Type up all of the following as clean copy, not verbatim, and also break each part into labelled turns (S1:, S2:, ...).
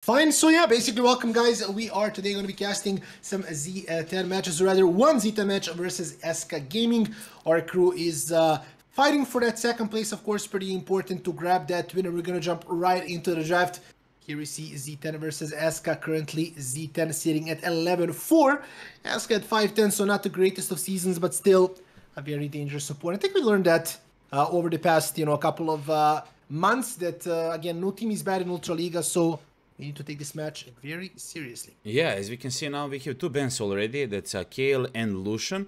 S1: Fine, so yeah, basically welcome guys. We are today going to be casting some Z10 matches, or rather one Z10 match versus ESCA Gaming. Our crew is fighting for that second place, of course, pretty important to grab that winner. We're going to jump right into the draft. Here we see Z10 versus ESCA, currently Z10 sitting at 11-4. ESCA at 5-10, so not the greatest of seasons, but still a very dangerous support. I think we learned that over the past, a couple of months that, again, no team is bad in ULTRALIGA, so we need to take this match very seriously.
S2: Yeah, as we can see now, we have two bans already. That's Kale and Lucian.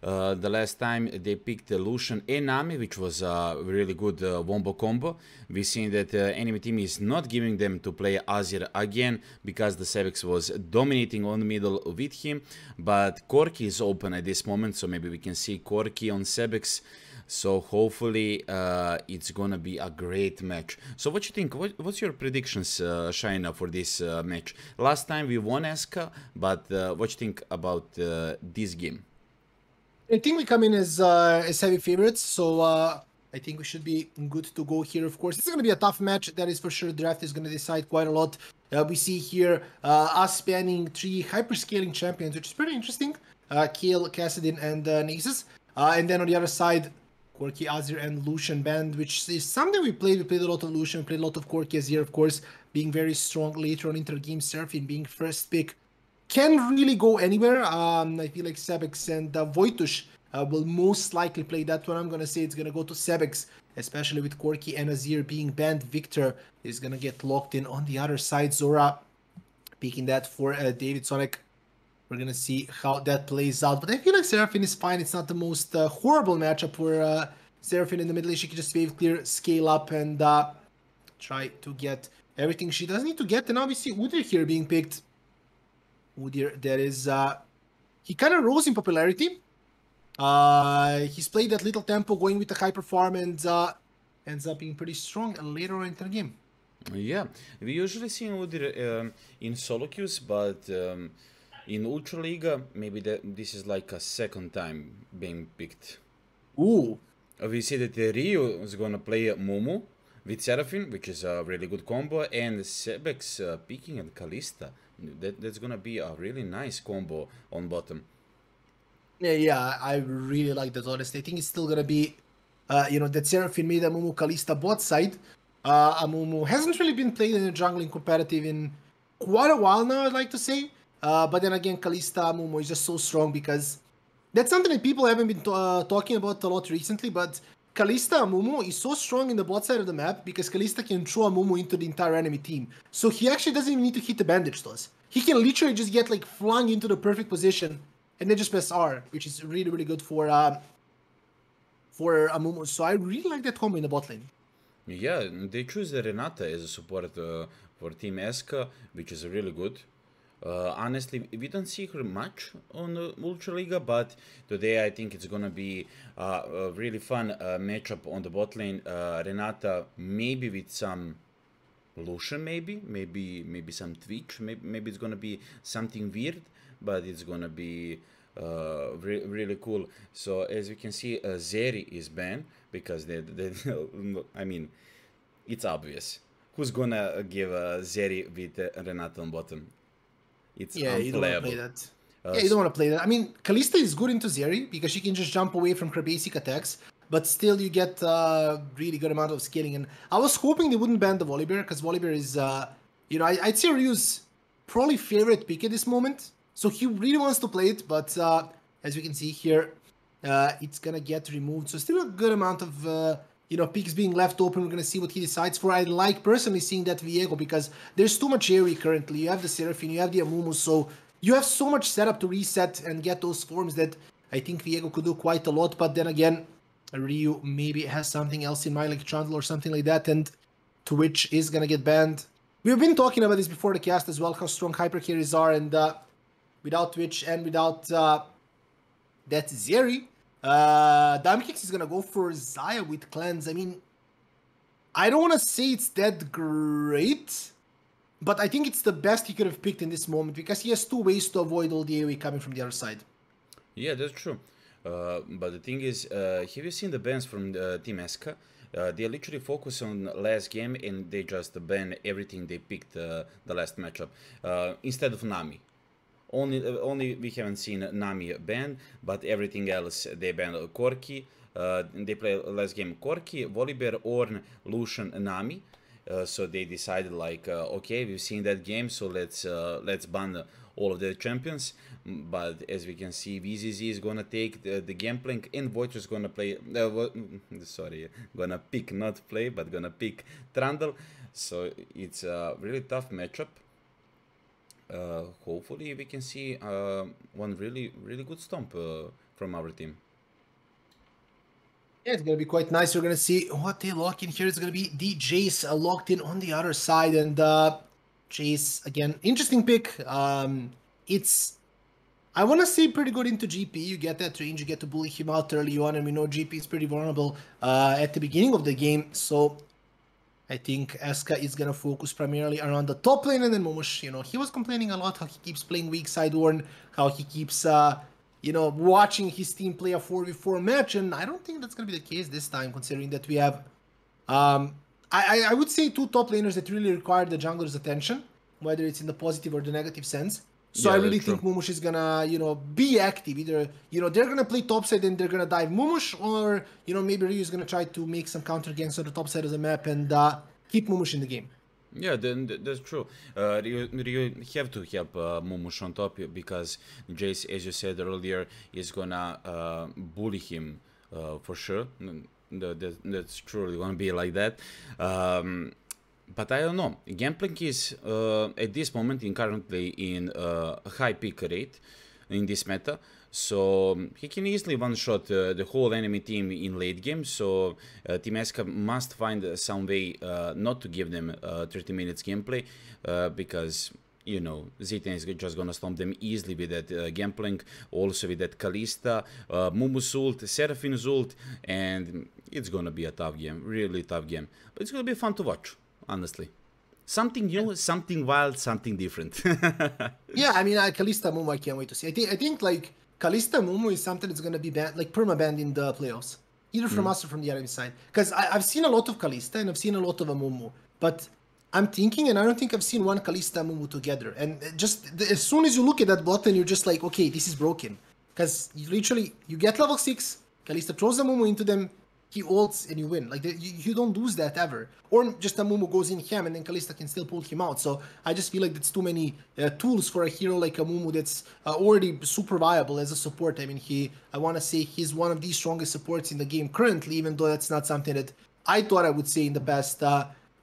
S2: The last time they picked Lucian and Nami, which was a really good wombo combo. We've seen that enemy team is not giving them to play Azir again because the Sebex was dominating on the middle with him. But Corki is open at this moment, so maybe we can see Corki on Sebex. So hopefully it's gonna be a great match. So what you think? What's your predictions, Shaina, for this match? Last time we won ESCA, but what you think about this game?
S1: I think we come in as heavy favorites, so I think we should be good to go here. Of course, it's going to be a tough match. That is for sure. The draft is going to decide quite a lot. We see here us spanning three hyperscaling champions, which is pretty interesting. Kale, Kassadin, and Nasus. And then on the other side, Corki, Azir, and Lucian band, which is something we played. We played a lot of Lucian, played a lot of Corki Azir, of course, being very strong later on inter-game Seraphine, being first pick. Can really go anywhere. I feel like Sebex and Voitush will most likely play that one. I'm going to say it's going to go to Sebex, especially with Corki and Azir being banned. Victor is going to get locked in on the other side. Zora picking that for David Sonic. We're going to see how that plays out. But I feel like Seraphine is fine. It's not the most horrible matchup for Seraphine in the middle. She can just wave clear, scale up, and try to get everything she does need to get. And now we see Udyr here being picked. Udyr, that is, he kind of rose in popularity. He's played that little tempo, going with the hyper farm, and ends up being pretty strong later on in the game.
S2: Yeah, we usually see Udyr in solo queues, but in ULTRALIGA, maybe this is like a second time being picked.
S1: Ooh.
S2: We see that Ryu is gonna play Mumu with Seraphine, which is a really good combo, and Sebex picking and Kalista. That's gonna be a really nice combo on bottom.
S1: Yeah, I really like that, honestly. I think it's still gonna be, that Seraphine made a Mumu Kalista bot side. Mumu hasn't really been played in a jungling competitive in quite a while now, I'd like to say. But then again, Kalista Mumu is just so strong because that's something that people haven't been talking about a lot recently, but Kalista Mumu is so strong in the bot side of the map because Kalista can throw a Mumu into the entire enemy team. So he actually doesn't even need to hit the bandage toss. He can literally just get like flung into the perfect position and then just press R, which is really, really good for a Mumu. So I really like that combo in the bot lane.
S2: Yeah, they choose Renata as a support for Team ESCA, which is really good. Honestly, we don't see her much on ULTRALIGA, but today I think it's gonna be a really fun matchup on the bot lane. Renata maybe with some Lucian, maybe some Twitch, maybe it's gonna be something weird, but it's gonna be really cool. So as you can see, Zeri is banned because I mean, it's obvious who's gonna give Zeri with Renata on bottom. It's
S1: unplayable. You don't want to play that. Yeah, you
S2: So
S1: don't want to play that. I mean, Kalista is good into Zeri because she can just jump away from her basic attacks, but still you get really good amount of scaling. And I was hoping they wouldn't ban the Volibear because Volibear is, I'd say Ryu's probably favorite pick at this moment. So he really wants to play it, but as we can see here, it's going to get removed. So still a good amount of picks being left open. We're going to see what he decides for. I like personally seeing that Viego because there's too much AoE currently. You have the Seraphine, you have the Amumu, so you have so much setup to reset and get those forms that I think Viego could do quite a lot. But then again, Ryu maybe has something else in mind, like Trundle or something like that, and Twitch is going to get banned. We've been talking about this before the cast as well, how strong hyper carries are, and without Twitch and without that Zeri, Damkix is gonna go for Xayah with Cleanse. I mean, I don't want to say it's that great, but I think it's the best he could have picked in this moment because he has two ways to avoid all the AoE coming from the other side.
S2: yeah, that's true. But the thing is, have you seen the bans from Team ESCA? They literally focus on last game and they just ban everything they picked the last matchup instead of Nami. Only we haven't seen Nami ban, but everything else they ban Corki. They play last game Corki, Volibear, Ornn, Lucian, Nami. So they decided like, okay, we've seen that game, so let's ban all of the champions. But as we can see, VZZ is gonna take the Gangplank, and Voice is gonna play. Sorry, gonna pick, not play, but gonna pick Trundle. So it's a really tough matchup. Hopefully we can see one really good stomp from our team.
S1: Yeah, it's going to be quite nice. We're going to see what they lock in here. It's going to be the Jace locked in on the other side. And Jace, again, interesting pick. It's, I want to say, pretty good into GP. You get that range, you get to bully him out early on. And we know GP is pretty vulnerable at the beginning of the game. So I think ESCA is going to focus primarily around the top lane. And then Momush, you know, he was complaining a lot how he keeps playing weak side Ornn, how he keeps... you know, watching his team play a 4v4 match, and I don't think that's going to be the case this time, considering that we have, I would say, two top laners that really require the jungler's attention, whether it's in the positive or the negative sense. So
S2: Yeah,
S1: I really think Mumush is gonna, you know, be active. Either, you know, they're gonna play topside and they're gonna dive Mumush, or, you know, maybe Ryu is gonna try to make some counter ganks on the top side of the map and keep Mumush in the game.
S2: Yeah, then that's true. You have to help Mumush on top because Jace, as you said earlier, is gonna bully him for sure. That's truly gonna be like that. But I don't know. Gangplank is at this moment currently in a high pick rate in this meta. So he can easily one-shot the whole enemy team in late game, so Team ESCA must find some way not to give them 30 minutes gameplay, because, you know, Zitan is just gonna stomp them easily with that Gangplank, also with that Kalista, Mumu's ult, Seraphine's ult, and it's gonna be a tough game, really tough game. But it's gonna be fun to watch, honestly. Something new, something wild, something different.
S1: Yeah, I mean, Kalista Mumu, I can't wait to see. I think like, Kalista Mumu is something that's going to be banned, like perma-banned in the playoffs. Either from us or from the enemy side. Because I've seen a lot of Kalista and I've seen a lot of Mumu. But I'm thinking, and I don't think I've seen one Kalista Mumu together. And just as soon as you look at that button, you're just like, okay, this is broken. Because you literally, you get level 6, Kalista throws a Mumu into them, he ults and you win. Like, you don't lose that ever. Or just a Mumu goes in ham and then Kalista can still pull him out. So I just feel like that's too many tools for a hero like a Mumu that's already super viable as a support. I mean, I want to say he's one of the strongest supports in the game currently, even though that's not something that I thought I would say in the past,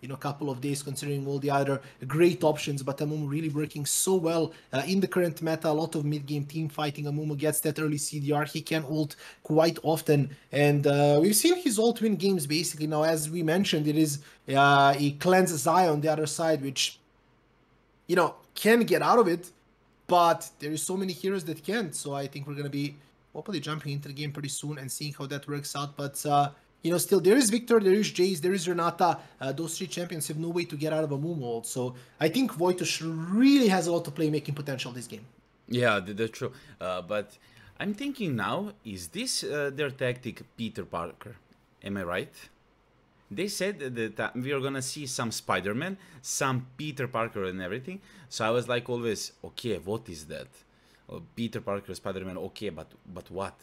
S1: you know, couple of days, considering all the other great options. But Amumu really working so well in the current meta. A lot of mid-game team fighting. Amumu gets that early CDR. He can ult quite often. And we've seen his ult win games, basically. Now, as we mentioned, it is a cleanse Zaya on the other side, which, you know, can get out of it. But there is so many heroes that can't. So I think we're going to be hopefully jumping into the game pretty soon and seeing how that works out. But you know, still, there is Victor, there is Jace, there is Renata. Those three champions have no way to get out of a Mumu ult. So I think Voitush really has a lot of playmaking potential this game.
S2: Yeah, that's true. But I'm thinking now, is this their tactic, Peter Parker? Am I right? They said that we are gonna see some Spider-Man, some Peter Parker and everything. So I was like always, okay, what is that? Peter Parker, Spider-Man, okay, but what?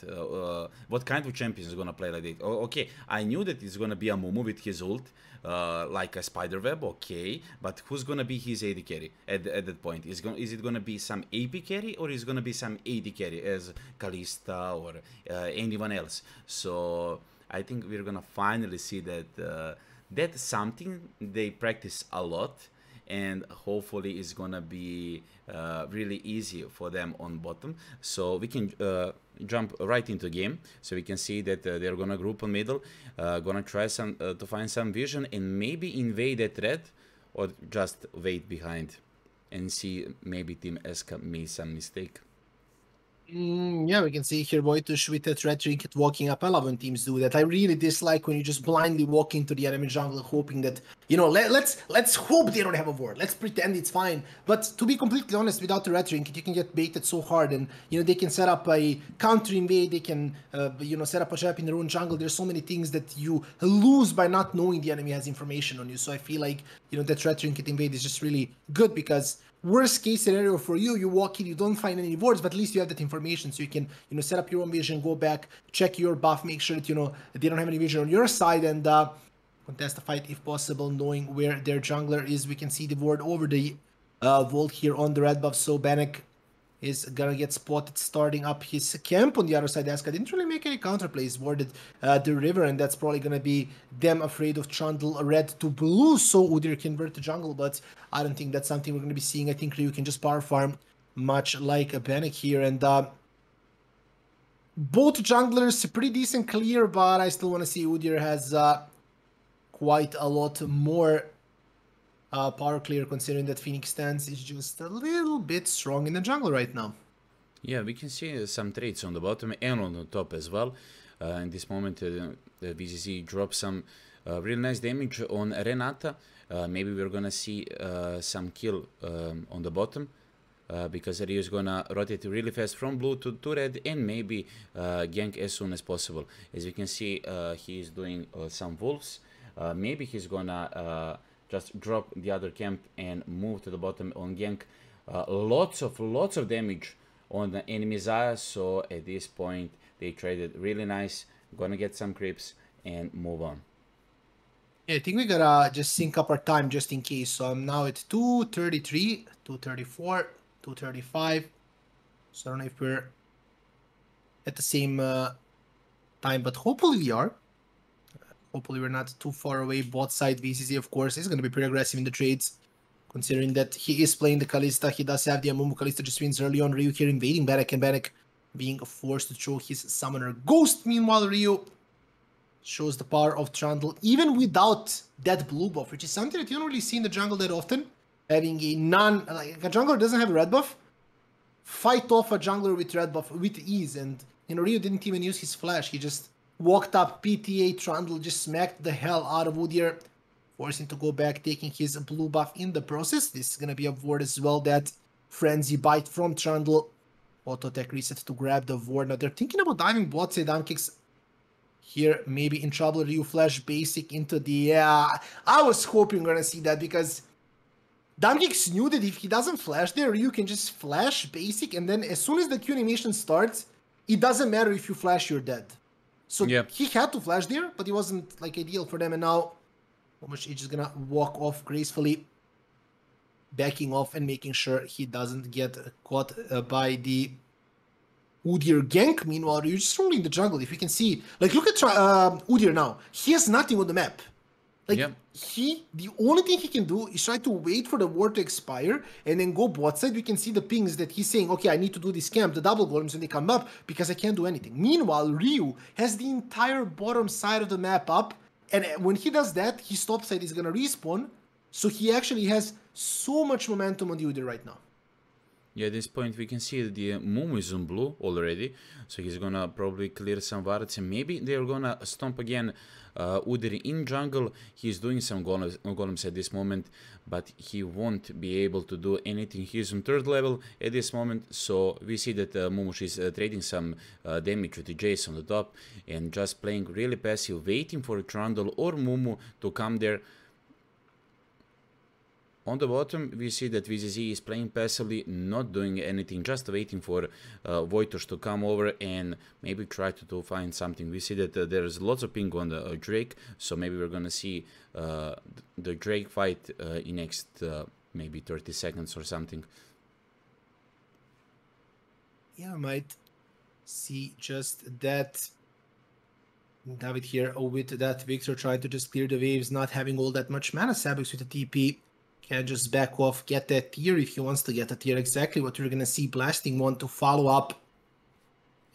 S2: What kind of champion is gonna play like that? Okay, I knew that it's gonna be a Mumu with his ult, like a Spider-Web, okay, but who's gonna be his AD carry at that point? Is it gonna be some AP carry, or is it gonna be some AD carry as Kalista or anyone else? So I think we're gonna finally see that that's something they practice a lot, and hopefully it's gonna be really easy for them on bottom. So we can jump right into game, so we can see that they're gonna group on middle, gonna try to find some vision and maybe invade that red, or just wait behind and see maybe Team ESCA made some mistake.
S1: Yeah, we can see here Wojtusz with that red trinket walking up. I love when teams do that. I really dislike when you just blindly walk into the enemy jungle hoping that, you know, let's hope they don't have a ward. Let's pretend it's fine. But to be completely honest, without the red trinket, you can get baited so hard, and you know they can set up a counter invade. They can, you know, set up a trap in their own jungle. There's so many things that you lose by not knowing the enemy has information on you. So I feel like, you know, that red trinket invade is just really good because worst case scenario for you, you walk in, you don't find any wards, but at least you have that information, so you can, you know, set up your own vision, go back, check your buff, make sure that, you know, they don't have any vision on your side, and contest the fight if possible, knowing where their jungler is. We can see the ward over the vault here on the red buff, so Bannock is gonna get spotted starting up his camp on the other side. ESCA didn't really make any counterplays, warded the river, and that's probably gonna be them afraid of Trundle red to blue, so Udyr can convert to jungle, but I don't think that's something we're gonna be seeing. I think Ryu can just power farm, much like a Bannock here, and both junglers pretty decent clear, but I still want to see Udyr has quite a lot more power clear, considering that Phoenix stance is just a little bit strong in the jungle right now.
S2: Yeah, we can see some traits on the bottom and on the top as well. In this moment, the VCC drops some really nice damage on Renata. Maybe we're gonna see some kill on the bottom. Because Ryu is gonna rotate really fast from blue to red and maybe gank as soon as possible. As you can see, he is doing some wolves. Maybe he's gonna just drop the other camp and move to the bottom on gank. Lots of damage on the enemy Zaya, so at this point they traded really nice. Gonna get some creeps and move on.
S1: Yeah, I think we gotta just sync up our time just in case. So I'm now at 2:33, 2:34, 2:35. So I don't know if we're at the same time, but hopefully we are. Hopefully we're not too far away. Bot side VCC, of course, is going to be pretty aggressive in the trades, considering that he is playing the Kalista. He does have the Amumu. Kalista just wins early on. Ryu here invading Bannock, and Bannock being forced to throw his Summoner Ghost. Meanwhile, Ryu shows the power of Trundle, even without that blue buff, which is something that you don't really see in the jungle that often. Having a like a jungler doesn't have a red buff, fight off a jungler with red buff with ease. And, you know, Ryu didn't even use his flash. He just walked up, PTA, Trundle just smacked the hell out of Udyr, forcing to go back, taking his blue buff in the process. This is going to be a ward as well, that Frenzy Bite from Trundle. Auto tech reset to grab the ward. Now they're thinking about diving bot side down kicks. Here, maybe in trouble. Ryu flash basic into the... Yeah, I was hoping we're going to see that, because Damkix knew that if he doesn't flash there, Ryu can just flash basic, and then as soon as the Q animation starts, it doesn't matter if you flash, you're dead. So yeah, he had to flash there, but it wasn't like ideal for them. And now Momosh is just gonna walk off gracefully, backing off and making sure he doesn't get caught by the Udyr gank. Meanwhile, you're just rolling the jungle. If you can see, like, look at Udyr now. He has nothing on the map. Like, the only thing he can do is try to wait for the ward to expire and then go bot side. We can see the pings that he's saying, okay, I need to do this camp, the double golems when they come up, because I can't do anything. Meanwhile, Ryu has the entire bottom side of the map up, and when he does that, his top side is gonna respawn, so he actually has so much momentum on the Udyr right now.
S2: Yeah, at this point we can see that the Mumu is on blue already, so he's gonna probably clear some wards, and maybe they're gonna stomp again Udyr in jungle. He's doing some golems at this moment, but he won't be able to do anything. He's on 3rd level at this moment, so we see that Mumush is trading some damage with the Jace on the top, and just playing really passive, waiting for Trundle or Mumu to come there. On the bottom, we see that VZZ is playing passively, not doing anything, just waiting for Wojtusz to come over and maybe try to find something. We see that there's lots of ping on the Drake, so maybe we're gonna see the Drake fight in next maybe 30 seconds or something.
S1: Yeah, I might see just that. David here with that Victor trying to just clear the waves, not having all that much mana. Sabix with the TP. Can just back off, get that tier if he wants to get a tier. Exactly what we're gonna see. Blasting one to follow up,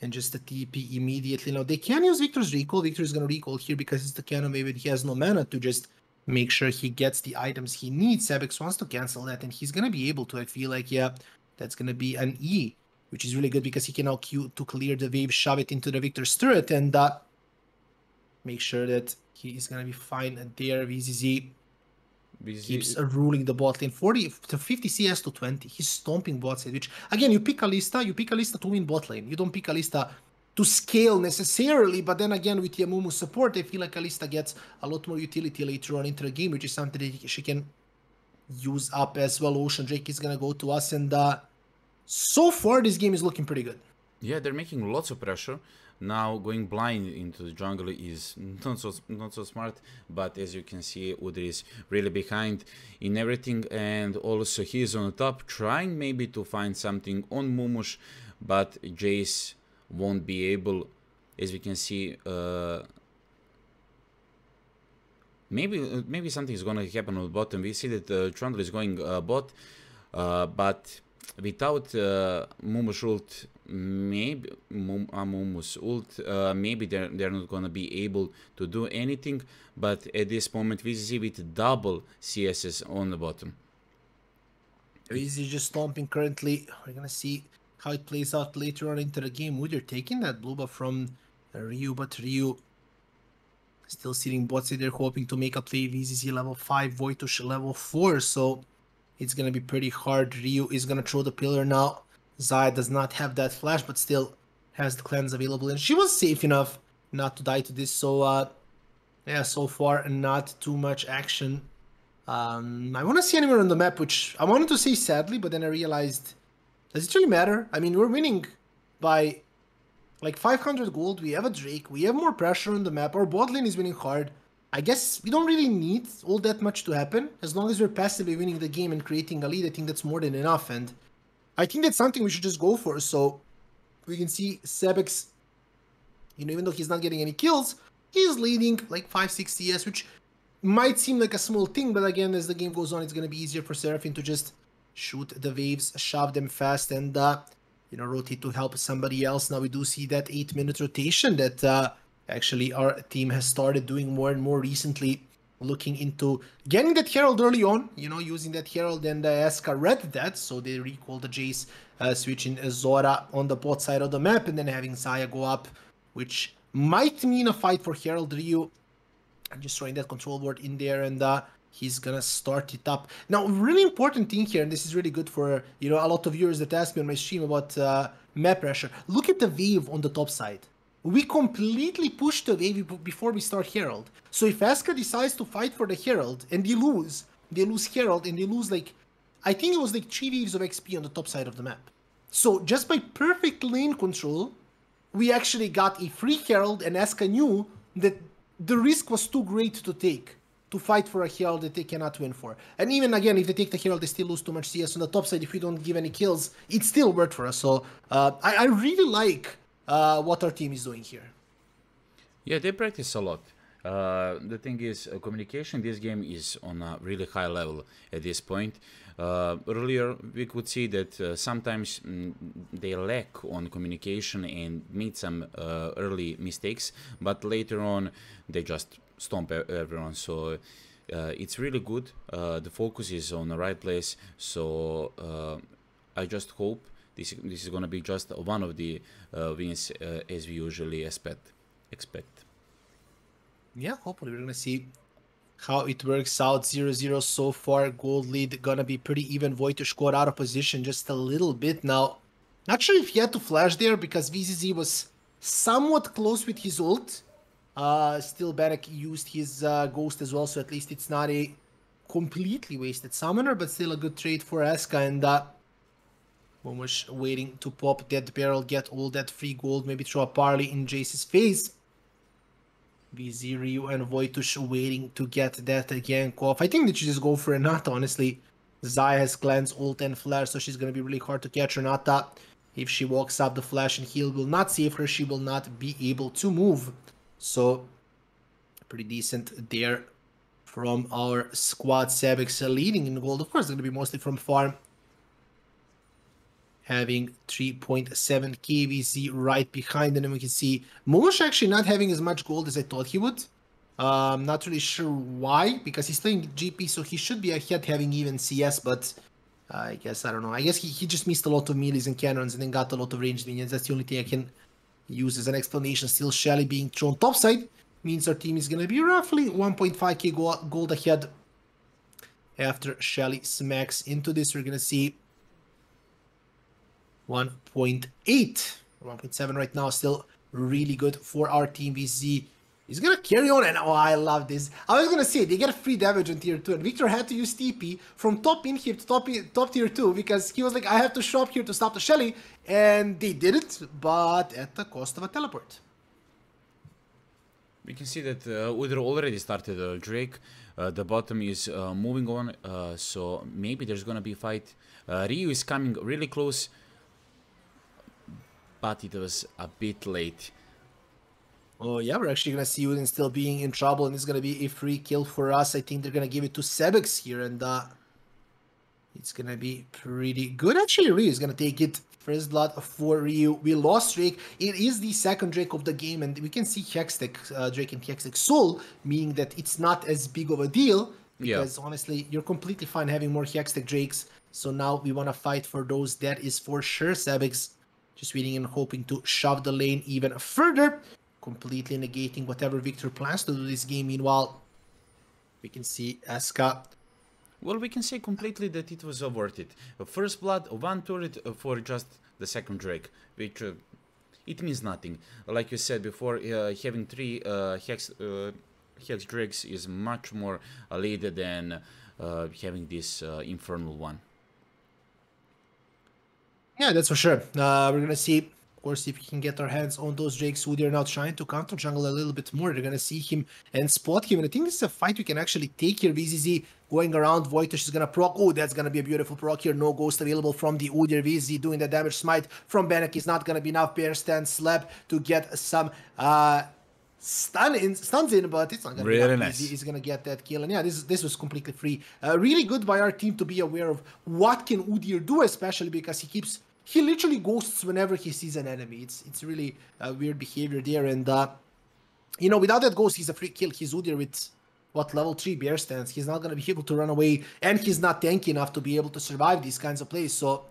S1: and just a TP immediately. Now they can use Victor's recall. Victor is gonna recall here because it's the cannon wave and he has no mana to just make sure he gets the items he needs. Sabix wants to cancel that, and he's gonna be able to. I feel like, yeah, that's gonna be an E which is really good because he can now Q to clear the wave, shove it into the Victor's turret, and make sure that he is going to be fine there. VZZ keeps ruling the bot lane. 40 to 50 CS to 20. He's stomping bot side, which, again, you pick Kalista to win bot lane. You don't pick Kalista to scale necessarily, but then again, with Yamumu support, I feel like Kalista gets a lot more utility later on into the game, which is something that she can use up as well. Ocean Drake is going to go to us, and so far, this game is looking pretty good.
S2: Yeah, they're making lots of pressure. Now going blind into the jungle is not so smart, but as you can see, Udry is really behind in everything, and also he is on the top, trying maybe to find something on Mumush, but Jace won't be able. As we can see, maybe something is gonna happen on the bottom. We see that Trundle is going bot, but without Mumush ult, maybe Mumu's ult, maybe they're not gonna be able to do anything. But at this moment, we see with double CSs on the bottom.
S1: Easy just stomping currently. We're gonna see how it plays out later on into the game. Would you're taking that blue buff from Ryu, but Ryu still sitting bot side there, hoping to make a play. VZZ level 5, Voitush level 4, so it's gonna be pretty hard. Ryu is gonna throw the pillar now. Zaya does not have that flash, but still has the cleanse available, and she was safe enough not to die to this. So yeah, so far not too much action. I want to see anywhere on the map, which I wanted to say sadly, but then I realized, does it really matter? I mean, we're winning by like 500 gold. We have a Drake. We have more pressure on the map. Our bot lane is winning hard. I guess we don't really need all that much to happen. As long as we're passively winning the game and creating a lead, I think that's more than enough. And I think that's something we should just go for. So we can see Sebex, you know, even though he's not getting any kills, he's leading like 5-6 CS, which might seem like a small thing, but again, as the game goes on, it's going to be easier for Seraphine to just shoot the waves, shove them fast, and you know, rotate to help somebody else. Now we do see that 8-minute rotation that actually our team has started doing more and more recently, looking into getting that Herald early on, you know, using that Herald, and ESCA read that, so they recall the Jace, switching Zora on the bot side of the map, and then having Zaya go up, which might mean a fight for Herald. Ryu and just throwing that control ward in there, and he's gonna start it up. Now, really important thing here, and this is really good for, you know, a lot of viewers that ask me on my stream about map pressure. Look at the wave on the top side. We completely push the wave before we start Herald. So if ESCA decides to fight for the Herald and they lose Herald, and they lose like, I think it was like 3 waves of XP on the top side of the map. So just by perfect lane control, we actually got a free Herald, and ESCA knew that the risk was too great to take, to fight for a Herald that they cannot win for. And even again, if they take the Herald, they still lose too much CS on the top side. If we don't give any kills, it still worked for us. So I really like what our team is doing here.
S2: Yeah, they practice a lot. The thing is, communication in this game is on a really high level at this point. Earlier, we could see that sometimes they lack on communication and made some early mistakes, but later on, they just stomp everyone. So it's really good. The focus is on the right place. So I just hope this is going to be just one of the wins as we usually expect.
S1: Yeah, hopefully we're going to see how it works out. 0-0 so far. Gold lead going to be pretty even. Voitush got out of position just a little bit now. Not sure if he had to flash there because VZZ was somewhat close with his ult. Still, Banek used his ghost as well, so at least it's not a completely wasted summoner, but still a good trade for ESCA. And Momosh waiting to pop that barrel, get all that free gold, maybe throw a parley in Jace's face. VZ, Ryu, and Voitush waiting to get that again. Cofi, I think that you just go for Renata, honestly. Zaya has cleanse, ult, and flash, so she's going to be really hard to catch. Renata, if she walks up, the flash and heal will not save her. She will not be able to move. So, pretty decent there from our squad. Sebex leading in gold. Of course, it's going to be mostly from farm. Having 3.7 KVZ right behind, and then we can see Momosh actually not having as much gold as I thought he would. Not really sure why, because he's playing GP, so he should be ahead having even CS, but I guess, I don't know. I guess he just missed a lot of melees and cannons and then got a lot of ranged minions. That's the only thing I can use as an explanation. Still, Shelly being thrown topside means our team is going to be roughly 1.5k gold ahead. After Shelly smacks into this, we're going to see 1.8, 1.7 right now. Still really good for our team. VZ is going to carry on, and oh, I love this. I was going to say, they get free damage on tier 2, and Victor had to use TP from top inhib to top tier 2, because he was like, I have to show up here to stop the Shelly, and they did it, but at the cost of a teleport.
S2: We can see that Udra already started Drake. The bottom is moving on, so maybe there's gonna be a fight. Ryu is coming really close, but it was a bit late.
S1: Oh yeah, we're actually gonna see Udin still being in trouble, and it's gonna be a free kill for us. I think they're gonna give it to Sebix here, and it's gonna be pretty good. Actually, Ryu is gonna take it. First blood for Ryu. We lost Drake. It is the second Drake of the game, and we can see Hextech, Drake and Hextech Soul, meaning that it's not as big of a deal, because honestly, you're completely fine having more Hextech Drakes. So now we want to fight for those. That is for sure. Sebix just waiting and hoping to shove the lane even further, completely negating whatever Victor plans to do this game. Meanwhile, we can see ESCA.
S2: Well, we can say completely that it was worth it. First blood, one turret for just the second Drake, which it means nothing. Like you said before, having 3 Hex Drakes is much more lead than having this Infernal one.
S1: Yeah, that's for sure. We're gonna see, of course, if we can get our hands on those Drakes who they're now trying to counter jungle a little bit more. They're gonna see him and spot him, and I think this is a fight we can actually take here. VZZ going around, Voitush is gonna proc. Oh, that's gonna be a beautiful proc here. No ghost available from the Udyr. VZZ doing the damage. Smite from Bannock is not gonna be enough. Bear stand slap to get some stuns in, but it's not gonna be enough.
S2: Nice.
S1: He's gonna get that kill, and yeah, this was completely free. Really good by our team to be aware of what can Udyr do, especially because he literally ghosts whenever he sees an enemy. It's really weird behavior there, and you know, without that ghost, he's a free kill. He's Udyr with what, level 3 bear stance. He's not gonna be able to run away, and he's not tanky enough to be able to survive these kinds of plays. So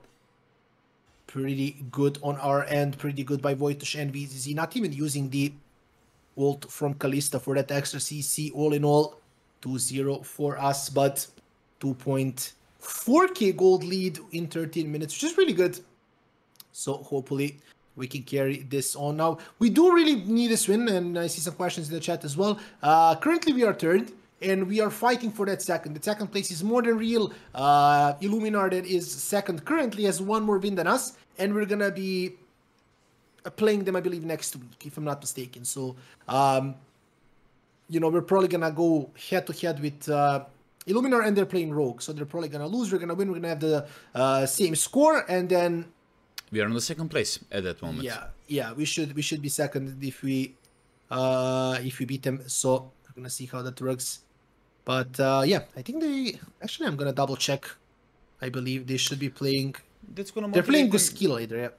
S1: pretty good on our end, pretty good by Voitush and VZZ. Not even using the ult from Kalista for that extra CC. All in all, 2-0 for us, but 2.4k gold lead in 13 minutes, which is really good. So hopefully we can carry this on. Now, we do really need this win, and I see some questions in the chat as well. Currently we are third, and we are fighting for that second. The second place is more than real. Illuminar, that is second, currently has one more win than us, and we're gonna be playing them, I believe, next week, if I'm not mistaken. So, you know, we're probably gonna go head-to-head with Illuminar, and they're playing Rogue, so they're probably gonna lose. We're gonna win. We're gonna have the same score, and then
S2: we are on the second place at that moment.
S1: Yeah, we should be second if we beat them. So we're gonna see how that works. But yeah, I think actually, I'm gonna double check. I believe they should be playing. They're playing good skill later. Yeah.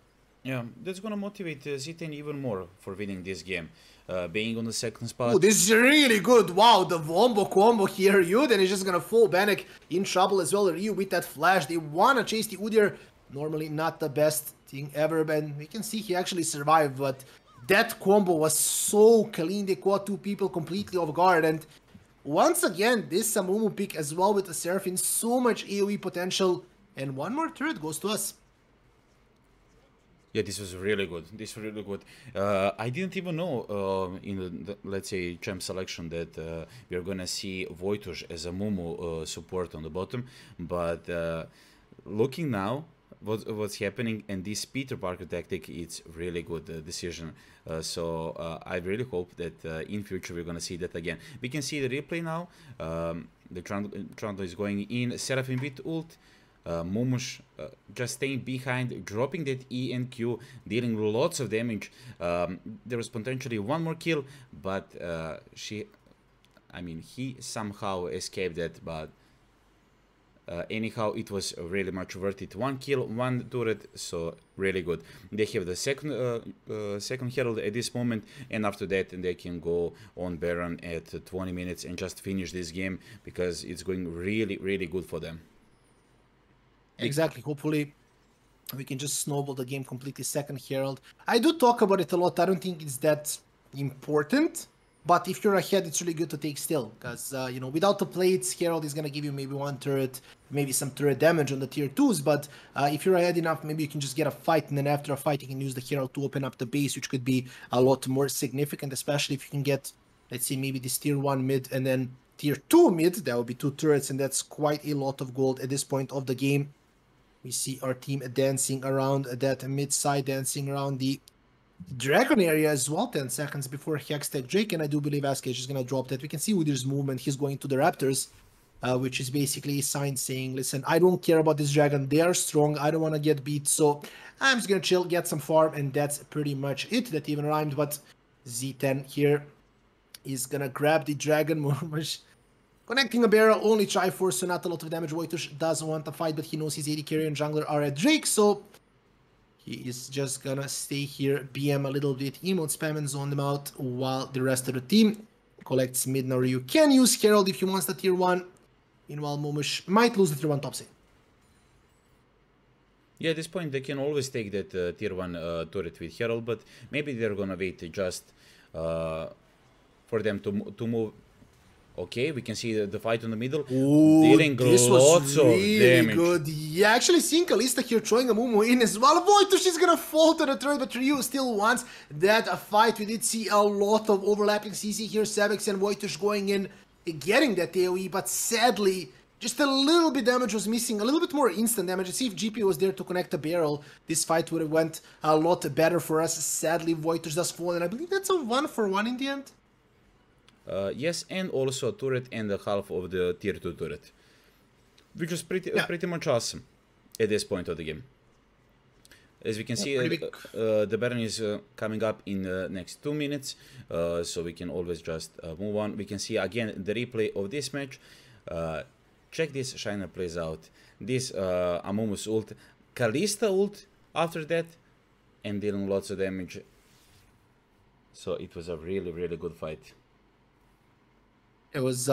S2: Yeah, that's gonna motivate Z10 even more for winning this game. Being on the second spot.
S1: Oh, this is really good. Wow, the Wombo combo here. Then is just gonna fall. Bannock in trouble as well. Ryu with that flash. They wanna chase the Udyr. Normally not the best thing ever, and we can see he actually survived, but that combo was so clean. They caught 2 people completely off guard, and once again, this Samumu pick as well with the Seraphine, so much AoE potential, and one more turret goes to us.
S2: Yeah, this was really good. This was really good. I didn't even know in the, let's say, champ selection that we are gonna see Voitush as a Mumu support on the bottom, but looking now, what's happening, and this Peter Parker tactic, it's really good decision. So I really hope that in future we're gonna see that again. We can see the replay now. The Trundle is going in, Seraphine with ult, Mumush just staying behind, dropping that E and Q, dealing lots of damage. There was potentially one more kill, but he somehow escaped that, but anyhow, it was really much worth it. 1 kill, 1 turret, so really good. They have the second herald at this moment, and after that they can go on Baron at 20 minutes and just finish this game, because it's going really, really good for them.
S1: Exactly. Hopefully, we can just snowball the game completely. Second Herald. I do talk about it a lot. I don't think it's that important. But if you're ahead, it's really good to take still. Because, you know, without the plates, Herald is going to give you maybe one turret, maybe some turret damage on the tier 2s. But if you're ahead enough, maybe you can just get a fight. And then after a fight, you can use the Herald to open up the base, which could be a lot more significant, especially if you can get, let's say, maybe this tier 1 mid and then tier 2 mid. That would be 2 turrets. And that's quite a lot of gold at this point of the game. We see our team dancing around that mid side, dancing around the Dragon area as well, 10 seconds before Hextech Drake, and I do believe ESCA is just going to drop that. We can see with his movement, he's going to the Raptors, which is basically a sign saying, listen, I don't care about this Dragon, they are strong, I don't want to get beat, so I'm just going to chill, get some farm, and that's pretty much it. That even rhymed, but Z10 here is going to grab the Dragon, connecting a barrel, only Triforce, so not a lot of damage. Wojtusz doesn't want to fight, but he knows his AD carry and jungler are at Drake, so he is just gonna stay here, BM a little bit, emote spam and zone them out, while the rest of the team collects mid. Now you can use Herald if he wants the tier 1. Meanwhile, Momush might lose the tier 1 top save.
S2: Yeah, at this point they can always take that tier 1 turret with Herald, but maybe they're gonna wait just for them to move. Okay, we can see the fight in the middle.
S1: Ooh,
S2: dealing
S1: this
S2: lots
S1: was really
S2: of damage.
S1: good. Yeah, actually seeing Kalista here throwing a Mumu in as well. Wojtusz is gonna fall to the turret, but Ryu still wants that fight. We did see a lot of overlapping CC here. Sevex and Wojtusz going in, getting that AoE, but sadly, just a little bit damage was missing, a little bit more instant damage. Let's see if GP was there to connect the barrel. This fight would have went a lot better for us. Sadly, Wojtusz does fall, and I believe that's a 1-for-1 in the end.
S2: Yes, and also a turret and a half of the tier 2 turret, which was pretty much awesome at this point of the game. As we can see, the Baron is coming up in the next 2 minutes, so we can always just move on. We can see again the replay of this match. Check this, Shiner plays out. This Amumus ult, Kalista ult after that, and dealing lots of damage. So it was a really, really good fight.
S1: It was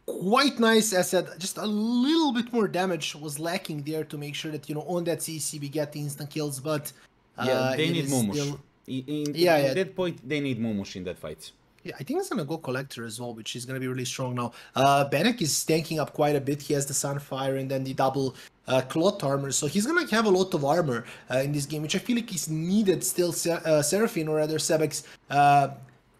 S1: quite nice. As I said, just a little bit more damage was lacking there to make sure that, you know, on that CC we get the instant kills, but
S2: yeah, they need Momush.
S1: Still...
S2: At that point, they need Momush in that fight.
S1: Yeah, I think it's gonna go Collector as well, which is gonna be really strong now. Benek is tanking up quite a bit. He has the Sunfire and then the double cloth armor, so he's gonna have a lot of armor in this game, which I feel like is needed still. Seraphine, or rather Sebex,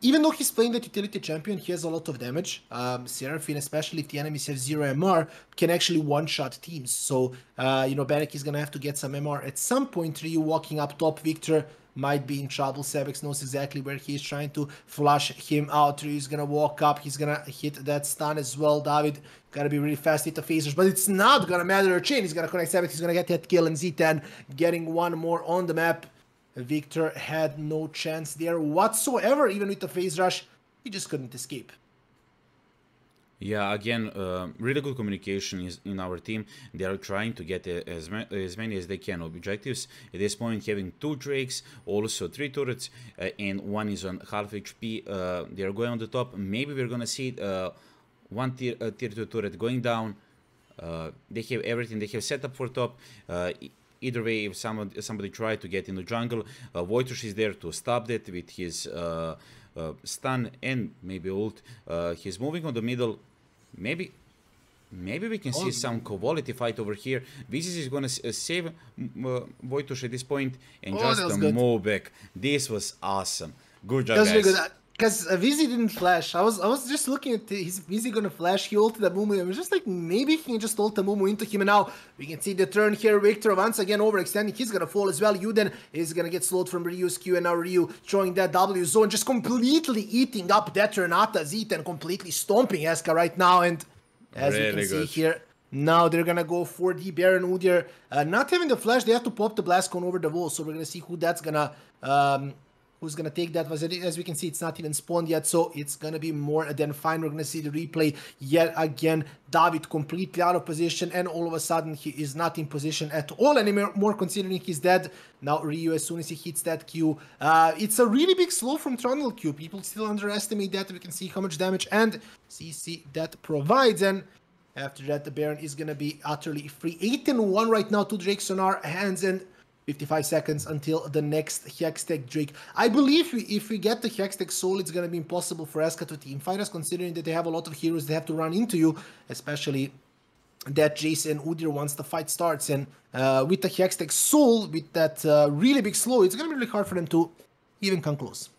S1: even though he's playing that utility champion, he has a lot of damage. Seraphine, especially if the enemies have 0 MR, can actually one-shot teams. So, you know, Benek is going to have to get some MR at some point. Ryu walking up top, Victor might be in trouble. Sebex knows exactly where he is trying to flush him out. Ryu's going to walk up. He's going to hit that stun as well. David got to be really fast, hit the phasers, but it's not going to matter. Chain, he's going to connect Sebex. He's going to get that kill, and Z10 getting one more on the map. Victor had no chance there whatsoever, even with the phase rush. He just couldn't escape.
S2: Yeah, again, really good communication is in our team. They are trying to get as many as they can objectives. At this point, having 2 Drakes, also 3 turrets, and 1 is on half HP. They are going on the top. Maybe we're gonna see one tier 2 turret going down. They have everything. They have set up for top. Either way, if somebody tried to get in the jungle, Wojtusz is there to stop that with his stun and maybe ult. He's moving on the middle. Maybe we can see some quality fight over here. Vizis is gonna save Wojtusz at this point and just move back. This was awesome. Good job, guys. Really good.
S1: Because Vizi didn't flash. I was just looking at his Vizi gonna flash. He ulted the Mumu. I was just like, maybe he can just ult the Mumu into him. And now we can see the turn here. Victor once again overextending. He's gonna fall as well. Yuden is gonna get slowed from Ryu's Q, and now Ryu throwing that W zone, just completely eating up that Renata Z10, completely stomping ESCA right now. And as we can see here, now they're gonna go for the Baron Udyr. Not having the flash, they have to pop the blast cone over the wall. So we're gonna see who that's gonna who's gonna take that. As we can see, it's not even spawned yet, so it's gonna be more than fine. We're gonna see the replay yet again. David completely out of position, and all of a sudden he is not in position at all anymore, considering he's dead. Now Ryu, as soon as he hits that Q, it's a really big slow from Trundle Q. People still underestimate that. We can see how much damage and CC that provides, and After that, the Baron is going to be utterly free. 8-1 right now, 2 Drakes on our hands, and 55 seconds until the next Hextech Drake. I believe if we get the Hextech Soul, it's going to be impossible for ESCA to teamfight us, considering that they have a lot of heroes they have to run into you, especially that Jace and Udyr once the fight starts. And with the Hextech Soul, with that really big slow, it's going to be really hard for them to even come close.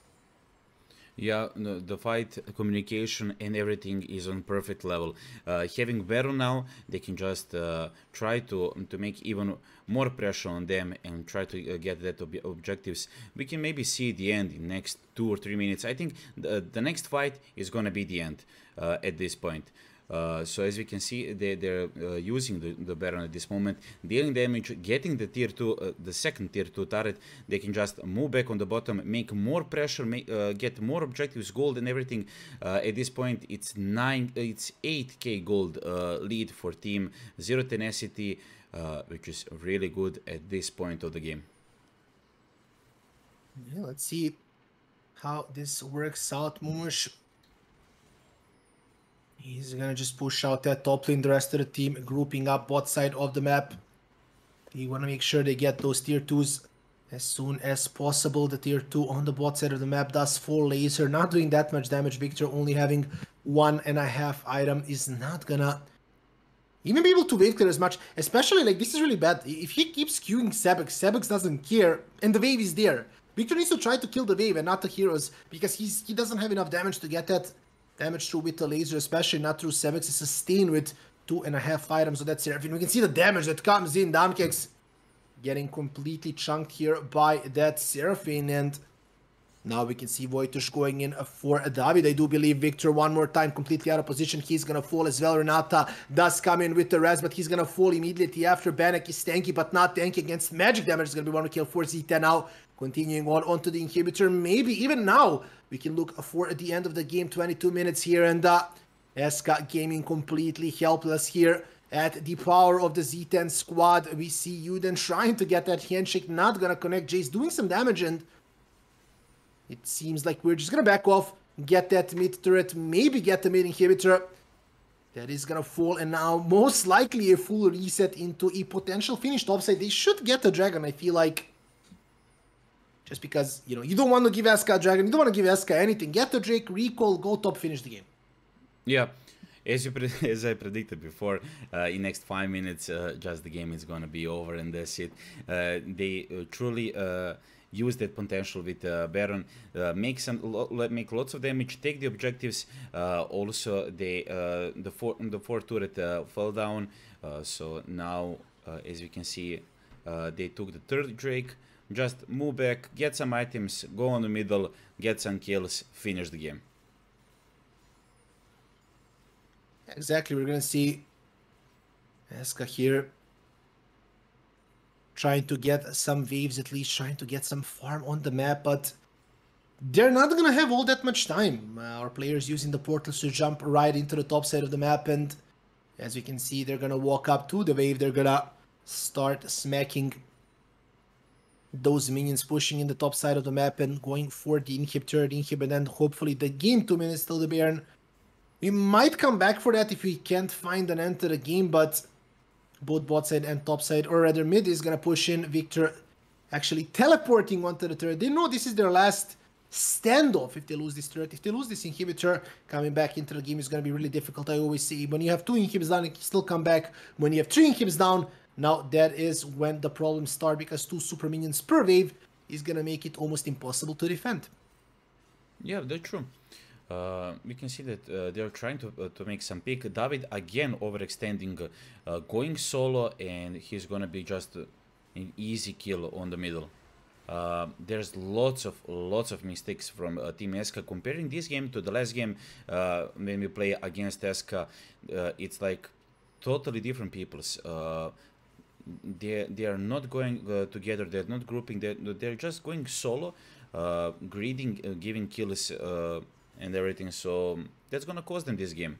S2: Yeah, no, the fight, communication, and everything is on perfect level. Having Baron now, they can just try to make even more pressure on them and try to get that objectives. We can maybe see the end in next 2 or 3 minutes. I think the next fight is gonna be the end at this point. So as we can see, they're using the Baron at this moment, dealing damage, getting the tier 2, the second tier 2 turret. They can just move back on the bottom, make more pressure, get more objectives, gold and everything. At this point, it's 8k gold lead for team, 0 tenacity, which is really good at this point of the game.
S1: Yeah, let's see how this works out. Mush, he's gonna just push out that top lane, the rest of the team grouping up bot side of the map. They wanna make sure they get those tier 2s as soon as possible. The tier 2 on the bot side of the map does fall laser, not doing that much damage. Victor only having 1.5 item is not gonna even be able to wave clear as much, especially like this is really bad. If he keeps queuing Sebex doesn't care, and the wave is there. Victor needs to try to kill the wave and not the heroes, because he doesn't have enough damage to get that damage through with the laser, especially not through Sebex. It's sustained with 2.5 items, so that's Seraphine. We can see the damage that comes in. Damkex getting completely chunked here by that Seraphine, and now we can see Wojtusz going in for David. I do believe Victor one more time completely out of position. He's gonna fall as well. Renata does come in with the res, but he's gonna fall immediately after. Banek is tanky, but not tanky against magic damage. It's gonna be one kill for Z10 now. Continuing on onto the inhibitor. Maybe even now we can look for the end of the game. 22 minutes here, and ESCA Gaming completely helpless here at the power of the Z10 squad. We see Yuden trying to get that handshake, not gonna connect. Jace doing some damage, and it seems like we're just gonna back off, get that mid turret, maybe get the mid inhibitor. That is gonna fall, and now most likely a full reset into a potential finish topside. They should get the dragon, I feel like. Just because, you know, you don't want to give ESCA a dragon, you don't want to give ESCA anything. Get the Drake, recall, go top, finish the game.
S2: Yeah, as I predicted before, in next 5 minutes, just the game is gonna be over and that's it. They truly use that potential with Baron, make lots of damage, take the objectives. Also, the fourth turret fell down. So now, as you can see, they took the third Drake. Just move back, get some items, go on the middle, get some kills, finish the game.
S1: Exactly, we're gonna see ESCA here trying to get some waves, at least trying to get some farm on the map, but they're not gonna have all that much time. Our players using the portals to jump right into the top side of the map, and as we can see, they're gonna walk up to the wave, they're gonna start smacking those minions, pushing in the top side of the map and going for the inhibit, and hopefully the game 2 minutes till the Baron. We might come back for that if we can't find an end to the game, but both bot side and top side, or rather mid, is gonna push in. Victor actually teleporting onto the turret. They know this is their last standoff if they lose this turret. If they lose this inhibitor, coming back into the game is gonna be really difficult. I always say, when you have 2 inhibits down, you can still come back. When you have 3 inhibits down, now that is when the problems start, because 2 super minions per wave is gonna make it almost impossible to defend.
S2: Yeah, that's true. We can see that they're trying to make some pick. David again overextending, going solo, and he's gonna be just an easy kill on the middle. There's lots of mistakes from Team ESCA. Comparing this game to the last game, when we play against ESCA, it's like totally different peoples. They are not going together. They're not grouping. They're just going solo, greeding, giving kills and everything. So that's gonna cost them this game.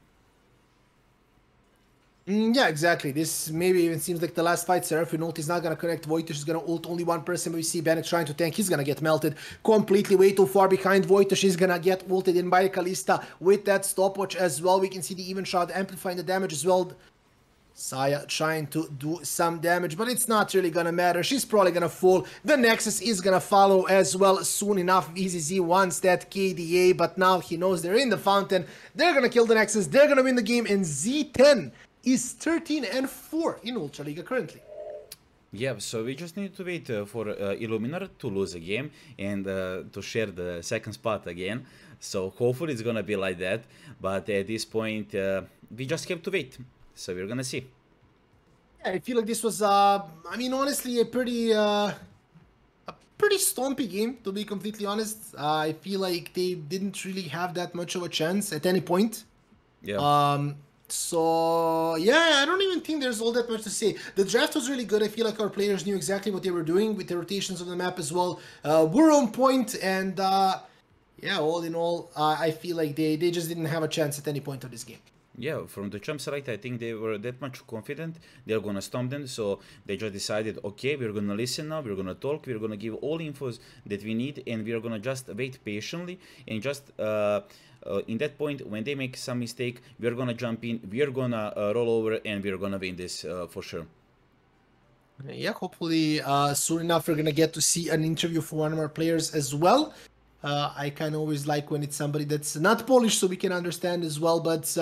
S1: Yeah, exactly. This maybe even seems like the last fight. Seraphin ult is not gonna connect. Voitish is gonna ult only one person. But we see Bennett trying to tank. He's gonna get melted completely way too far behind. Voitish is gonna get ulted in by Kalista with that stopwatch as well. We can see the even shot amplifying the damage as well. Saya trying to do some damage, but it's not really gonna matter. She's probably gonna fall. The Nexus is gonna follow as well soon enough. EZZ wants that KDA, but now he knows they're in the fountain. They're gonna kill the Nexus. They're gonna win the game, and Z10 is 13-4 in ULTRALIGA currently.
S2: Yeah, so we just need to wait for Illuminar to lose a game and to share the second spot again. So hopefully it's gonna be like that. But at this point, we just have to wait. So we're gonna see.
S1: Yeah, I feel like this was, I mean, honestly, a pretty stompy game, to be completely honest. I feel like they didn't really have that much of a chance at any point.
S2: Yeah.
S1: So yeah, I don't even think there's all that much to say. The draft was really good. I feel like our players knew exactly what they were doing with the rotations of the map as well. We're on point, and yeah, all in all, I feel like they just didn't have a chance at any point of this game.
S2: Yeah, from the jump side, I think they were that much confident they're gonna stomp them, so they just decided, okay, we're gonna listen now, we're gonna talk, we're gonna give all infos that we need, and we're gonna just wait patiently, and just in that point, when they make some mistake, we're gonna jump in, we're gonna roll over, and we're gonna win this for sure.
S1: Yeah, hopefully soon enough we're gonna get to see an interview for one of our players as well. I kind of always like when it's somebody that's not Polish, so we can understand as well. But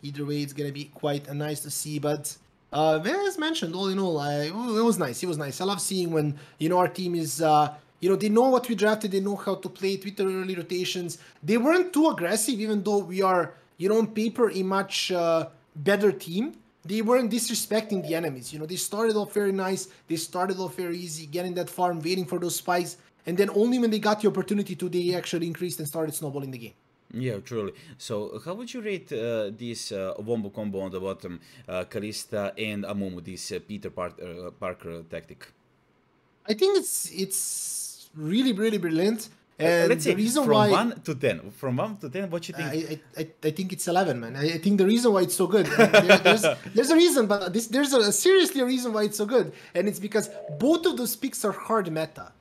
S1: either way, it's gonna be quite nice to see. But as mentioned, all in all, it was nice. It was nice. I love seeing when our team is they know what we drafted, they know how to play it with the early rotations. They weren't too aggressive, even though we are on paper a much better team. They weren't disrespecting the enemies. They started off very nice. They started off very easy, getting that farm, waiting for those spikes. And then only when they got the opportunity to, they actually increased and started snowballing the game.
S2: Yeah, truly. So, how would you rate this wombo combo on the bottom, Kalista and Amumu, this Peter Parker tactic?
S1: I think it's really, really brilliant. And
S2: let's say
S1: the reason
S2: from
S1: why
S2: 1 to 10. From 1 to 10, what you think?
S1: I think it's 11, man. I think the reason why it's so good, there's a reason, but there's seriously a reason why it's so good, and it's because both of those picks are hard meta.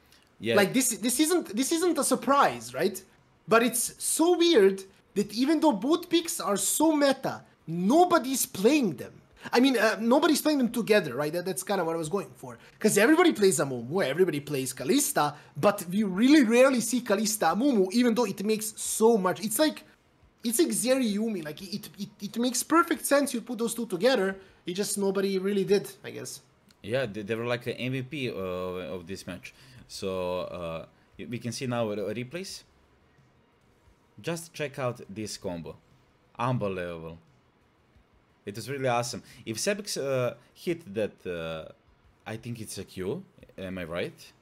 S2: Yeah.
S1: Like this isn't a surprise, right? But it's so weird that even though both picks are so meta, nobody's playing them. I mean, nobody's playing them together, right? That's kind of what I was going for. Because everybody plays Amumu, everybody plays Kalista, but we really rarely see Kalista Amumu, even though it makes so much. It's like Zeri Yumi. Like, it makes perfect sense you put those two together. It just nobody really did, I guess.
S2: Yeah, they were like an MVP of this match. So, we can see now a replays. Just check out this combo. Unbelievable. It was really awesome. If Sebix hit that, I think it's a Q. Am I right?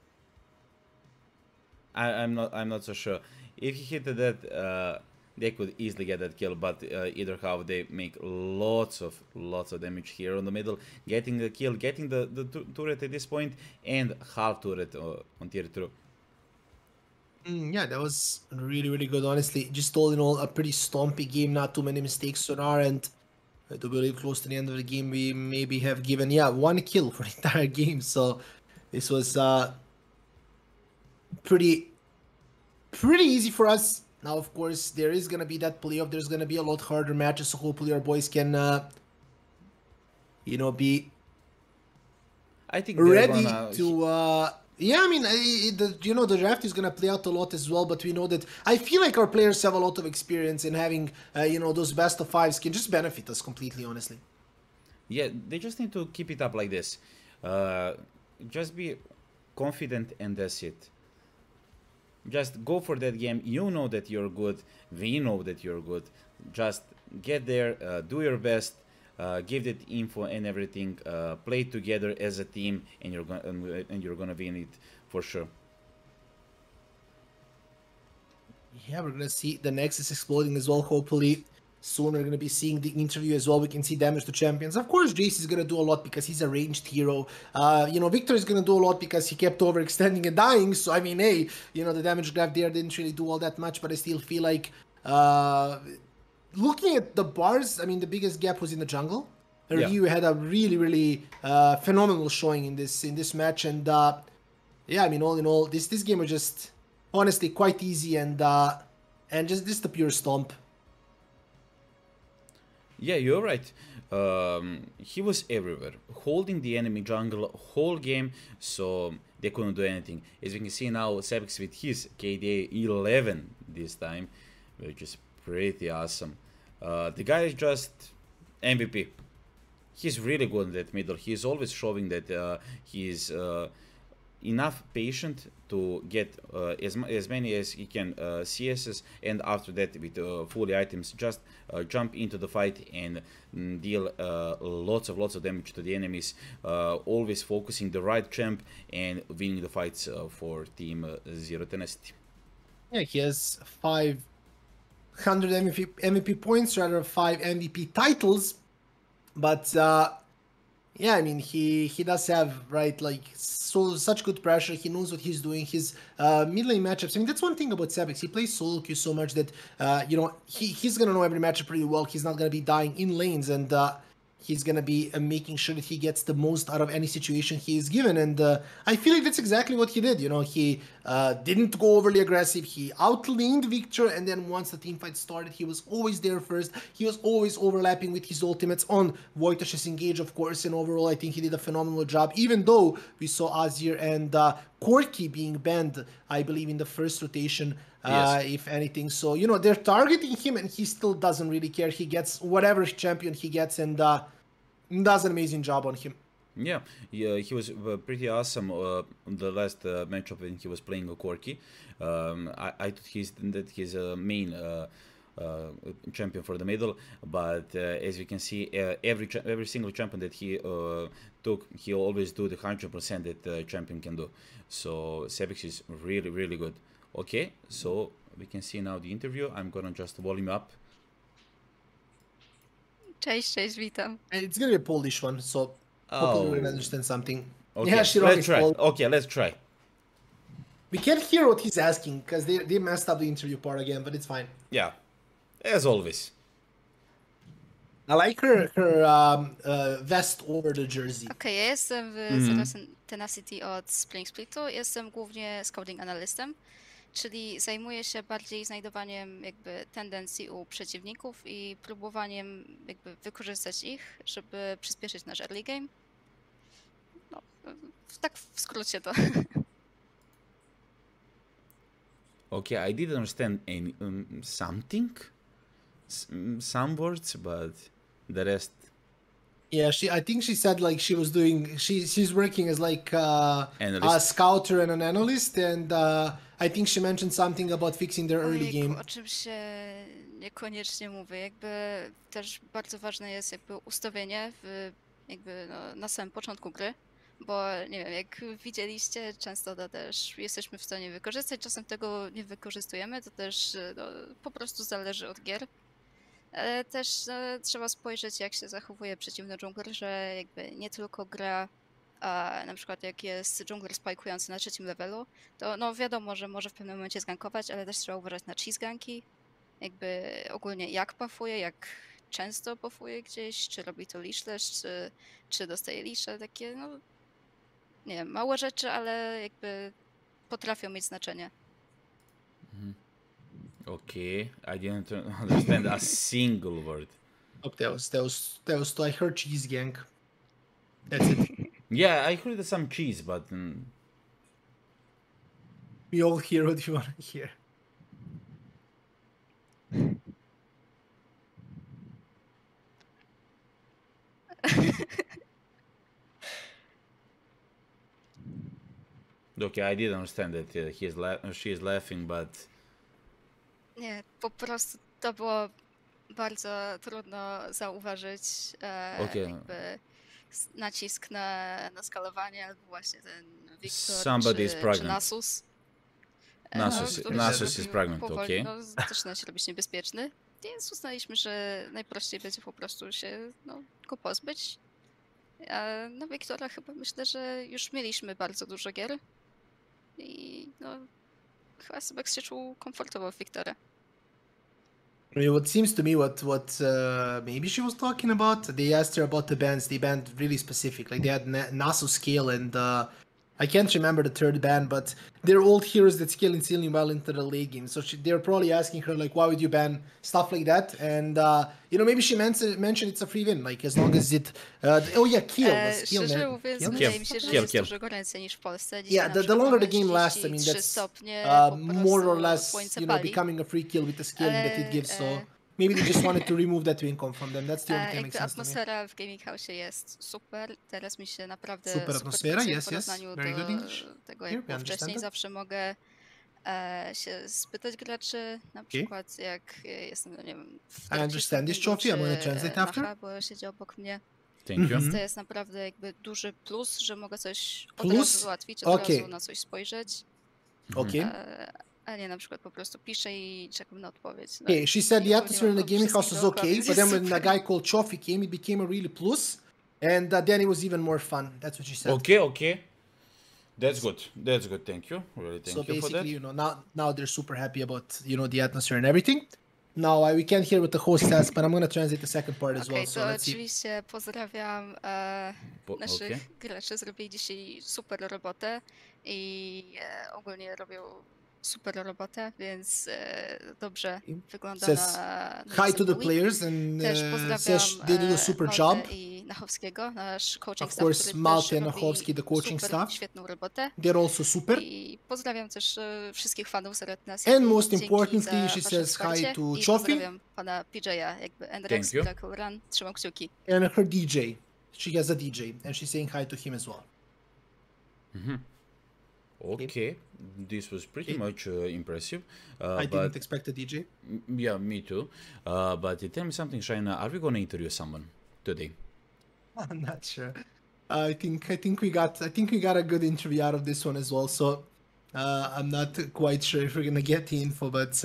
S2: I'm not so sure. If he hit that, they could easily get that kill. But either how, they make lots of damage here on the middle, getting the kill, getting the turret at this point, and half turret on tier 2.
S1: Yeah, that was really, really good, honestly. Just all in all, a pretty stompy game. Not too many mistakes on our end. To be really close to the end of the game, we maybe have given, one kill for the entire game. So this was pretty easy for us. Now, of course, there is going to be that playoff. There's going to be a lot harder matches. So hopefully our boys can, be
S2: I think
S1: ready to... yeah, I mean, the draft is going to play out a lot as well, but we know that I feel like our players have a lot of experience in having, those best of fives can just benefit us completely, honestly.
S2: Yeah, they just need to keep it up like this. Just be confident and that's it. Just go for that game. You know that you're good. We know that you're good. Just get there, do your best. Give that info and everything, play together as a team, and you're gonna win it for sure.
S1: Yeah, we're gonna see the Nexus exploding as well. Hopefully, soon we're gonna be seeing the interview as well. We can see damage to champions. Of course, Jace is gonna do a lot because he's a ranged hero. Victor is gonna do a lot because he kept overextending and dying. So I mean, hey, the damage grab there didn't really do all that much, but I still feel like. Looking at the bars, I mean, the biggest gap was in the jungle. Ryu had a really phenomenal showing in this match, and yeah, I mean, all in all, this game was just honestly quite easy, and just the pure stomp.
S2: Yeah, you're right. He was everywhere, holding the enemy jungle whole game, so they couldn't do anything. As we can see now, Sebix with his KDA 11 this time, which is pretty awesome. The guy is just MVP. He's really good in that middle. He's always showing that he's enough patient to get as many as he can CSs, and after that with fully items just jump into the fight and deal lots of damage to the enemies, always focusing the right champ and winning the fights for team Zero Tenacity.
S1: Yeah, he has 500 MVP points, rather 5 MVP titles, but yeah, I mean, he does have, right, like, such good pressure. He knows what he's doing. His mid lane matchups, I mean, that's one thing about Sebix. He plays solo queue so much that, you know, he's going to know every matchup pretty well. He's not going to be dying in lanes, and he's going to be making sure that he gets the most out of any situation he is given. And I feel like that's exactly what he did. You know, he didn't go overly aggressive. He outlaned Victor, and then once the teamfight started, he was always there first. He was always overlapping with his ultimates on Wojtasz's engage, of course, and overall, I think he did a phenomenal job, even though we saw Azir and Corki being banned, I believe, in the first rotation.
S2: Yes.
S1: If anything. So, you know, they're targeting him, and he still doesn't really care. He gets whatever champion he gets, and does an amazing job on him.
S2: Yeah, he was pretty awesome the last matchup when he was playing Corki. I thought he's main champion for the middle, but as you can see, every single champion that he took, he always do the 100% that the champion can do. So Sebix is really good. Okay, so we can see now the interview. I'm gonna just volume up.
S3: Cześć, witam.
S1: And it's gonna be a Polish one, so hopefully we're gonna understand something.
S2: Okay,
S1: Yeah,
S2: let's try. Okay, let's try.
S1: We can't hear what he's asking because they messed up the interview part again, but it's fine.
S2: Yeah, as always.
S1: I like her vest over the jersey.
S3: Okej, ja jestem w Tenacity od Spring Splitu. Jestem głównie scouting analystem, czyli zajmuję się bardziej znajdowaniem jakby tendencji u przeciwników i próbowaniem jakby wykorzystać ich, żeby przyspieszyć nasz early game. No, tak w skrócie to.
S2: Okay, I didn't understand any something, some words, but the rest.
S1: Yeah, I think she said like she was doing. She's working as like a scouter and an analyst, and I think she mentioned something about fixing their early game.
S3: O czym się niekoniecznie mówię. Jakby też bardzo ważne jest jakby ustawienie jakby na samym początku gry, bo nie wiem, jak widzieliście, często to też jesteśmy w stanie wykorzystać, czasem tego nie wykorzystujemy, to też po prostu zależy od gier. Ale też trzeba spojrzeć, jak się zachowuje przeciwny dżungler, że jakby nie tylko gra, a na przykład jak jest dżungler spajkujący na 3. levelu, to no wiadomo, że może w pewnym momencie zgankować, ale też trzeba uważać na cheese ganki, jakby ogólnie jak buffuje, jak często buffuje gdzieś, czy robi to leashless, czy dostaje leashe, takie no nie wiem, małe rzeczy, ale jakby potrafią mieć znaczenie.
S2: Okay, I didn't understand a single word.
S1: Oh, that was I heard cheese gang. That's it.
S2: Yeah, I heard some cheese, but
S1: We all hear what you want to hear.
S2: Okay, I didn't understand that she is laughing, but
S3: Nie, po prostu to było bardzo trudno zauważyć, jakby nacisk na skalowanie, albo właśnie ten Victor czy Nasus.
S2: Nasus is pregnant, okej.
S3: No, zaczyna się robić niebezpieczny, więc uznaliśmy, że najprościej będzie po prostu się go pozbyć. A na Wiktora chyba myślę, że już mieliśmy bardzo dużo gier i chyba sobie się czuł komfortowo w Wiktorze.
S1: I mean, what seems to me, what maybe she was talking about, they asked her about the bands. They banned really specific, like they had Nasu scale and I can't remember the third band, but they're old heroes that scale insanely well into the late game. So they're probably asking her like, why would you ban stuff like that? And you know, maybe she mentioned it's a free win, like as long as it. Oh yeah, Kiel.
S3: Szczerze mówiąc, wydaje mi się, że jest dużo goręcej niż w Polsce. Dzisiaj
S1: Yeah,
S3: na
S1: the
S3: przykład
S1: longer the
S3: mamy
S1: game lasts, I mean
S3: 33
S1: that's
S3: stopnie, po
S1: more or
S3: prostu
S1: less,
S3: słońce
S1: you know,
S3: pali.
S1: becoming a free kill with the scaling that it gives. So
S3: Ale,
S1: maybe they just wanted to remove that income from them. That's the only thing that makes
S3: jakby
S1: sense to me.
S3: atmosfera w Gaming House jest super. Teraz mi się naprawdę
S1: Super atmosfera,
S3: pasuje
S1: yes,
S3: w porównaniu
S1: very good
S3: do
S1: English.
S3: tego,
S1: Here,
S3: jak
S1: we
S3: było wcześniej.
S1: understand
S3: Zawsze mogę się spytać graczy, na przykład jak jestem, no nie wiem, w
S1: I understand this, Cofi. I'm gonna translate after.
S3: Nacha, bo siedzi obok mnie.
S2: Thank you.
S3: Więc to jest naprawdę jakby duży plus, że mogę coś od
S1: Plus?
S3: razu załatwić, od
S1: Okay.
S3: razu na coś spojrzeć.
S1: Okay.
S3: A nie na przykład po prostu piszę i czekam na odpowiedź. No,
S1: Okay, she said
S3: i
S1: the
S3: ogólnie
S1: atmosphere in the
S3: mam
S1: gaming house was
S3: wszystkiego,
S1: okay,
S3: więc
S1: but then
S3: jest
S1: when a
S3: super.
S1: guy called Cofi came, it became a really plus, and then it was even more fun. That's what she said.
S2: Okay, okay. That's good. That's good. Thank you. Really, thank
S1: So
S2: you for that.
S1: basically, you know, now they're super happy about, you know, the atmosphere and everything. Now we can't hear what the host says, but I'm gonna translate the second part as well.
S3: Okej,
S1: So
S3: to
S1: let's see.
S3: oczywiście pozdrawiam naszych
S2: okej.
S3: graczy. Zrobili dzisiaj super robotę i ogólnie robią super robotę, więc dobrze wygląda
S1: Says
S3: na
S1: hi to the
S3: następny week.
S1: players and
S3: Też pozdrawiam
S1: says they did a super
S3: Maltę
S1: job.
S3: i Nachowskiego, nasz coaching
S1: Of
S3: staff,
S1: course,
S3: który
S1: Malte
S3: też
S1: and
S3: robi
S1: Nachowski, the coaching
S3: super,
S1: staff.
S3: świetną robotę.
S1: They're also super.
S3: I pozdrawiam też wszystkich fanów z Tenacity.
S1: And most
S3: Dzięki
S1: importantly,
S3: za
S1: she
S3: wasze
S1: says
S3: wsparcie
S1: hi to
S3: i
S1: Cofi
S3: pozdrawiam pana PJ'a, jakby Endrex,
S2: Thank you.
S3: Miracle Run, trzymam kciuki.
S1: and her DJ. She has a DJ, and she's saying hi to him as well.
S2: Okay, this was pretty much impressive.
S1: I
S2: but
S1: didn't expect a DJ.
S2: yeah, me too. But tell me something, Shaina. Are we gonna interview someone today?
S1: I'm not sure. I think we got a good interview out of this one as well. So I'm not quite sure if we're gonna get the info, but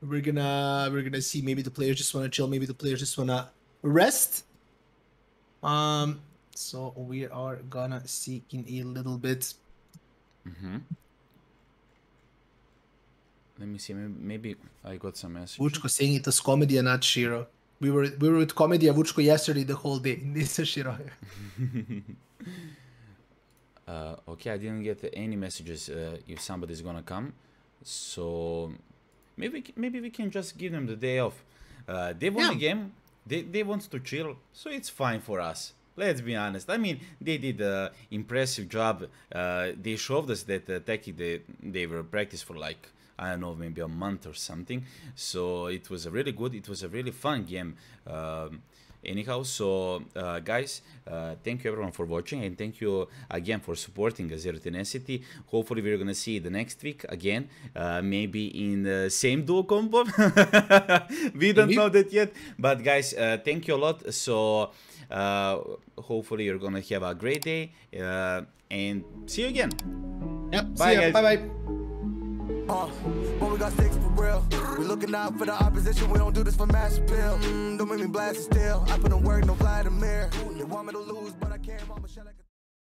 S1: we're gonna see. Maybe the players just wanna chill. Maybe the players just wanna rest. So we are gonna see in a little bit.
S2: Let me see. Maybe I got some message.
S1: Vučko saying it was comedy and not Shiro. We were with comedy and Vučko yesterday the whole day. This is Shiro.
S2: Okay, I didn't get any messages if somebody's gonna come, so maybe we can just give them the day off. They won the game. They want to chill, so it's fine for us. Let's be honest. I mean, they did an impressive job. They showed us that tactic they were practiced for like, I don't know, maybe a month or something. So it was a really good, it was a really fun game. Anyhow, so guys, thank you everyone for watching, and thank you again for supporting Zero Tenacity. Hopefully we're gonna see the next week again, maybe in the same duo combo. We don't know that yet, but guys, thank you a lot. So hopefully you're gonna have a great day, and see you again.
S1: Yep.
S2: Bye, guys.
S1: Bye bye.
S4: But we got sticks for real. We looking out for the opposition. We don't do this for mass appeal. Don't make me blast it still. I put in work, no fly in the mirror. They want me to lose, but I can't. I'ma shell like a